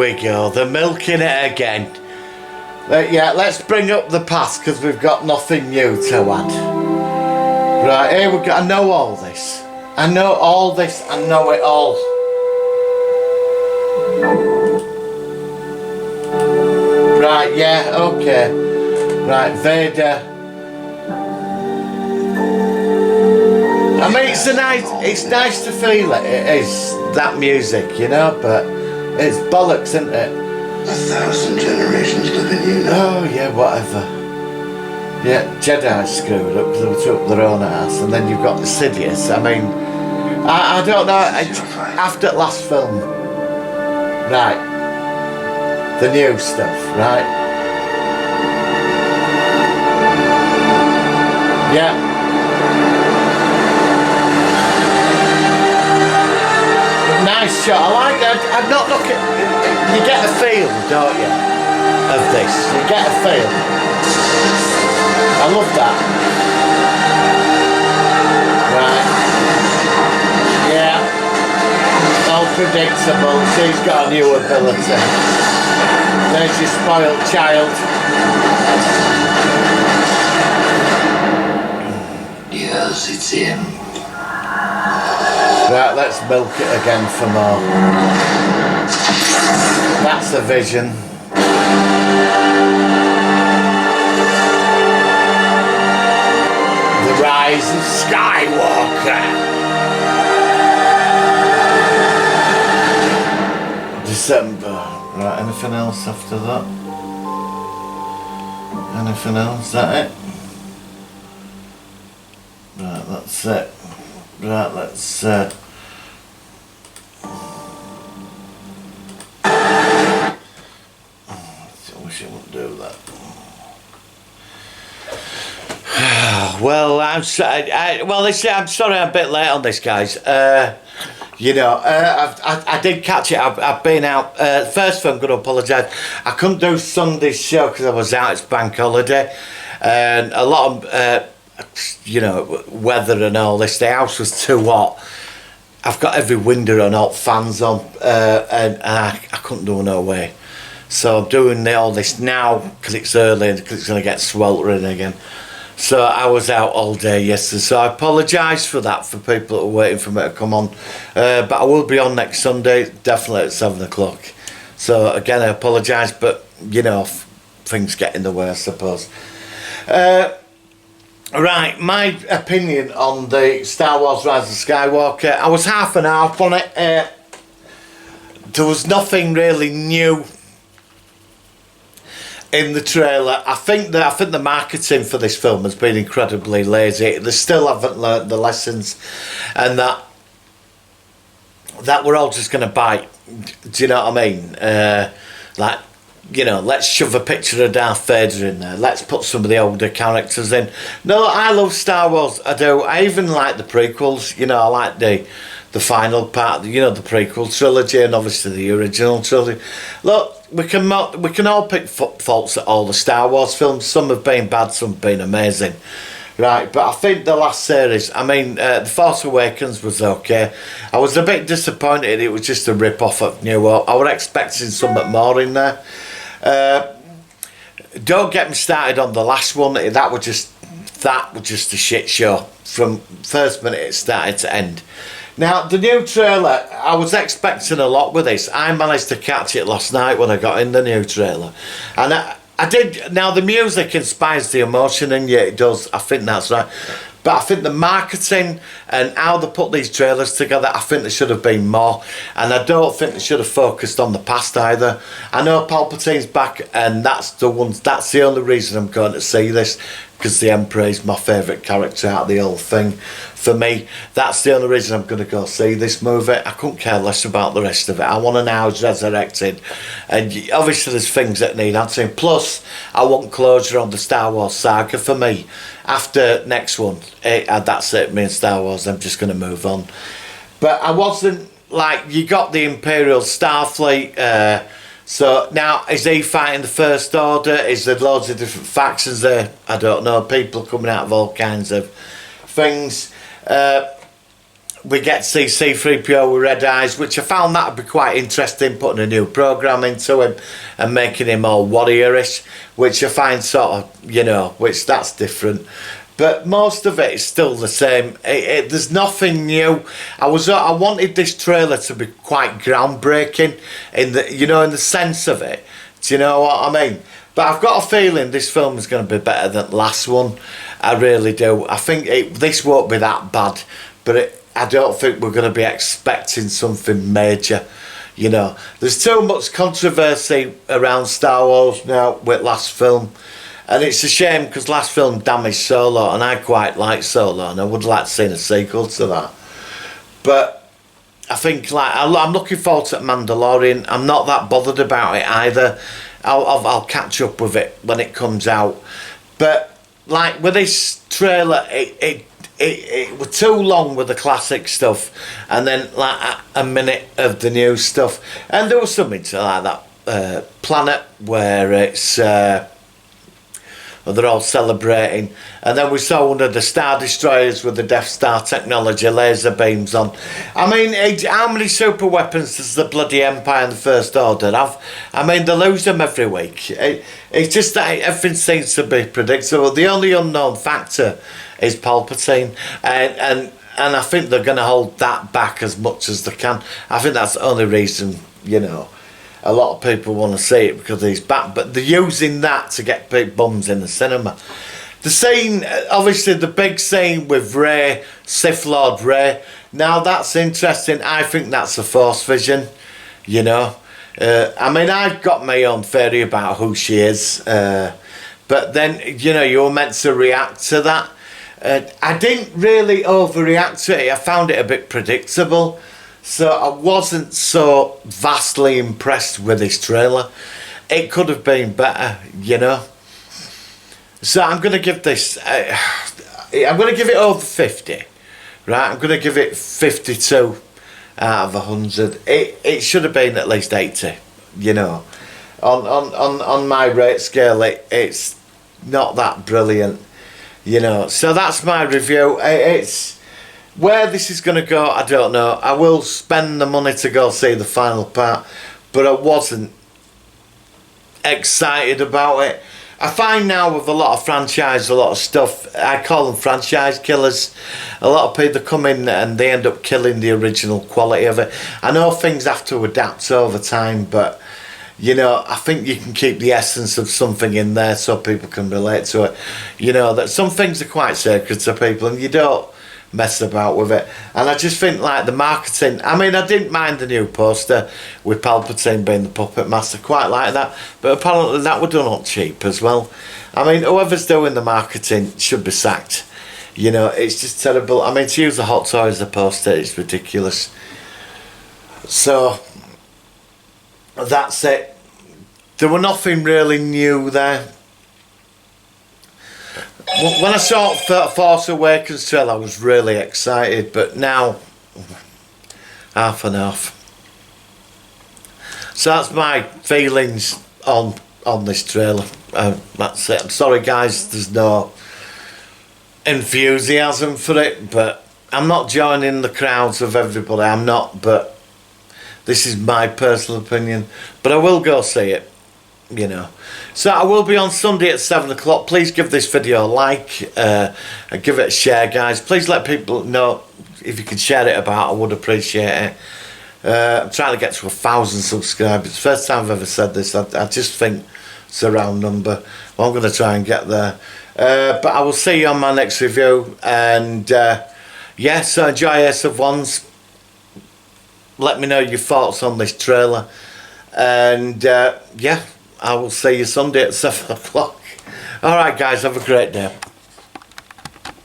we go. They're milking it again. Yeah, let's bring up the past because we've got nothing new to add. Right, here we go. I know all this. I know all this. I know it all. Right, yeah, okay. Right, Vader. I mean, it's nice to feel it. It is that music, you know, but it's bollocks, isn't it? 1,000 generations live in you now. Oh yeah, whatever. Yeah, Jedi screwed up because they took up their own ass, and then you've got the Sidious. I mean, I don't know. After the last film, right? The new stuff, right? Yeah. Nice shot. I like that. I'm not looking. You get a feel, don't you, of this? You get a feel. I love that. Right. Yeah. All predictable. She's got a new ability. There's your spoiled child. Yes, it's him. Right, let's milk it again for more. That's a vision. The rise of Skywalker. December. Right, anything else after that? Anything else? Is that it? Right, that's it. Right, let's I wish I wouldn't do that. Well, I'm sorry. I'm sorry I'm a bit late on this, guys. You know, I did catch it. I've been out. First thing, I'm going to apologise. I couldn't do Sunday's show because I was out. It's bank holiday, and a lot of you know, weather and all this. The house was too hot. I've got every window and all fans on, and I couldn't do no way. So I'm doing all this now because it's early and because it's going to get sweltering again. So I was out all day yesterday. So I apologise for that for people that are waiting for me to come on. But I will be on next Sunday, definitely at 7 o'clock. So again, I apologise, but you know, things get in the way, I suppose. Right, my opinion on the Star Wars Rise of Skywalker. I was half and half on it. There was nothing really new in the trailer. I think the marketing for this film has been incredibly lazy. They still haven't learnt the lessons, and that we're all just going to bite. Do you know what I mean? Like, you know, let's shove a picture of Darth Vader in there. Let's put some of the older characters in. No, I love Star Wars. I do. I even like the prequels. You know, I like the final part. You know, the prequel trilogy and obviously the original trilogy. Look, we can all pick faults at all the Star Wars films. Some have been bad, some have been amazing. Right, but I think the last series, I mean, The Force Awakens was okay. I was a bit disappointed it was just a rip-off of New Hope. I was expecting something more in there. Don't get me started on the last one. That was just a shit show from first minute it started to end. Now the new trailer, I was expecting a lot with this. I managed to catch it last night when I got in the new trailer, and I did. Now the music inspires the emotion, and yeah, it does. I think that's right. But I think the marketing and how they put these trailers together, I think there should have been more. And I don't think they should have focused on the past either. I know Palpatine's back, and that's the only reason I'm going to see this, because the Emperor is my favourite character out of the whole thing. For me, that's the only reason I'm going to go see this movie. I couldn't care less about the rest of it. I want to know how he's resurrected. And obviously there's things that need answering. Plus, I want closure on the Star Wars saga for me. After next one, that's it, me and Star Wars, I'm just going to move on. But I wasn't, like, you got the Imperial Starfleet, so now, is he fighting the First Order? Is there loads of different factions there? I don't know, people coming out of all kinds of things. we get to see C-3PO with red eyes, which I found that would be quite interesting, putting a new program into him and making him all warriorish, which I find sort of, you know, which that's different. But most of it is still the same. There's nothing new. I wanted this trailer to be quite groundbreaking in the, you know, in the sense of it. Do you know what I mean? But I've got a feeling this film is going to be better than the last one. I really do. I think this won't be that bad, but I don't think we're going to be expecting something major. You know, there's too much controversy around Star Wars now with last film, and it's a shame because last film damaged Solo, and I quite like Solo, and I would like to see a sequel to that. But I think, like, I'm looking forward to Mandalorian. I'm not that bothered about it either. I'll catch up with it when it comes out. But like with this trailer, it was too long with the classic stuff, and then like a minute of the new stuff. And there was something to like that planet where it's they're all celebrating, and then we saw one of the Star Destroyers with the Death Star technology laser beams on. I mean, how many super weapons does the bloody Empire and the First Order have? I mean, they lose them every week. It's just that everything seems to be predictable. The only unknown factor is Palpatine, and I think they're going to hold that back as much as they can. I think that's the only reason, you know, a lot of people want to see it, because he's back, but they're using that to get big bums in the cinema. The scene, obviously the big scene with Rey, Sith Lord Rey, now that's interesting. I think that's a Force vision, you know. I mean, I've got my own theory about who she is, but then, you know, you're meant to react to that. I didn't really overreact to it. I found it a bit predictable. So I wasn't so vastly impressed with this trailer. It could have been better, you know. So I'm going to give this, I'm going to give it over 50, right? I'm going to give it 52 out of 100. It should have been at least 80, you know. On my rate scale, it's not that brilliant, you know. So that's my review. It's... Where this is going to go, I don't know. I will spend the money to go see the final part, but I wasn't excited about it. I find now with a lot of franchise, a lot of stuff, I call them franchise killers. A lot of people come in and they end up killing the original quality of it. I know things have to adapt over time, but, you know, I think you can keep the essence of something in there so people can relate to it. You know, that some things are quite sacred to people, and you don't mess about with it. And I just think, like, the marketing, I mean, I didn't mind the new poster with Palpatine being the puppet master, quite like that, but apparently that was done up cheap as well. I mean, whoever's doing the marketing should be sacked, you know. It's just terrible. I mean, to use the Hot Toy as a poster, it's ridiculous. So that's it. There was nothing really new there. When I saw Force Awakens trailer, I was really excited, but now, half and half. So that's my feelings on this trailer. That's it. I'm sorry, guys, there's no enthusiasm for it, but I'm not joining the crowds of everybody. I'm not, but this is my personal opinion. But I will go see it, you know. So I will be on Sunday at 7 o'clock. Please give this video a like, and give it a share, guys. Please let people know if you could share it about. I would appreciate it. I'm trying to get to 1,000 subscribers. First time I've ever said this. I just think it's a round number. Well, I'm going to try and get there. But I will see you on my next review. And yeah, so enjoy Ace of Wands. Let me know your thoughts on this trailer. And yeah, I will see you Sunday at 7 o'clock. Alright, guys, have a great day.